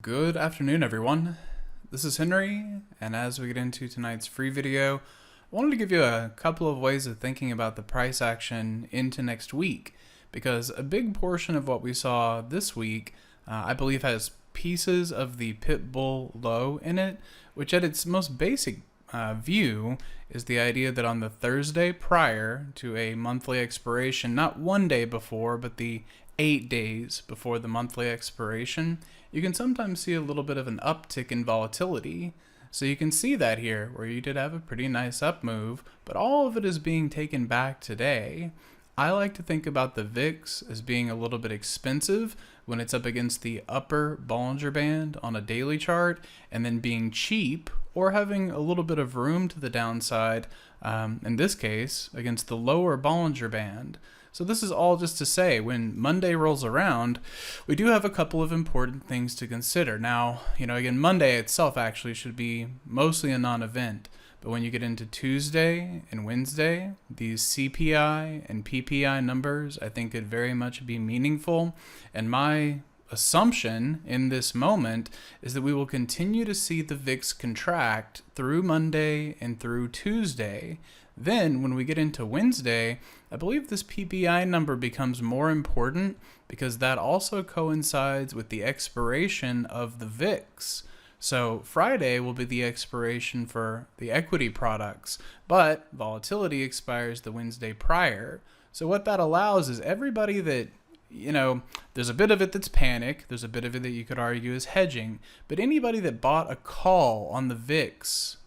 Good afternoon, everyone. This is Henry, and as we get into tonight's free video, I wanted to give you a couple of ways of thinking about the price action into next week, because a big portion of what we saw this week, I believe, has pieces of the pit bull low in it, which at its most basic view is the idea that on the Thursday prior to a monthly expiration, not one day before, but the 8 days before the monthly expiration, you can sometimes see a little bit of an uptick in volatility. So you can see that here, where you did have a pretty nice up move, but all of it is being taken back today. I like to think about the VIX as being a little bit expensive when it's up against the upper Bollinger Band on a daily chart, and then being cheap or having a little bit of room to the downside, in this case, against the lower Bollinger Band. So this is all just to say, when Monday rolls around, we do have a couple of important things to consider. Now, again, Monday itself actually should be mostly a non-event. But when you get into Tuesday and Wednesday, these CPI and PPI numbers, I think, could very much be meaningful. And my assumption in this moment is that we will continue to see the VIX contract through Monday and through Tuesday. Then when we get into Wednesday, I believe this PPI number becomes more important because that also coincides with the expiration of the VIX. So Friday will be the expiration for the equity products, but volatility expires the Wednesday prior. So what that allows is everybody that, there's a bit of it that's panic, there's a bit of it that you could argue is hedging, but anybody that bought a call on the VIX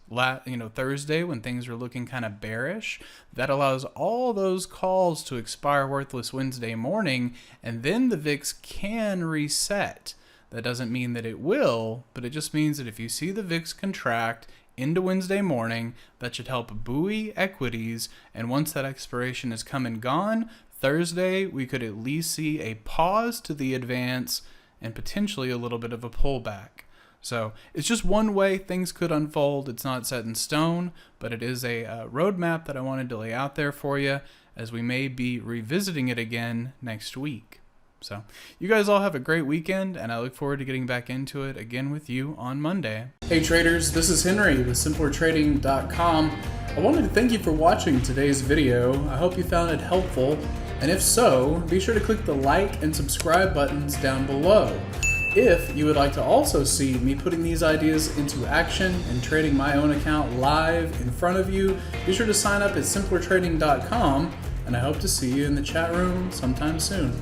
Thursday when things were looking kind of bearish, that allows all those calls to expire worthless Wednesday morning, and then the VIX can reset. That doesn't mean that it will, but it just means that if you see the VIX contract into Wednesday morning, that should help buoy equities, and once that expiration is come and gone, Thursday we could at least see a pause to the advance and potentially a little bit of a pullback. So it's just one way things could unfold. It's not set in stone, but it is a roadmap that I wanted to lay out there for you, as we may be revisiting it again next week. So you guys all have a great weekend, and I look forward to getting back into it again with you on Monday. Hey traders, this is Henry with simplertrading.com. I wanted to thank you for watching today's video. I hope you found it helpful, and if so, be sure to click the like and subscribe buttons down below. If you would like to also see me putting these ideas into action and trading my own account live in front of you, be sure to sign up at simplertrading.com, and I hope to see you in the chat room sometime soon.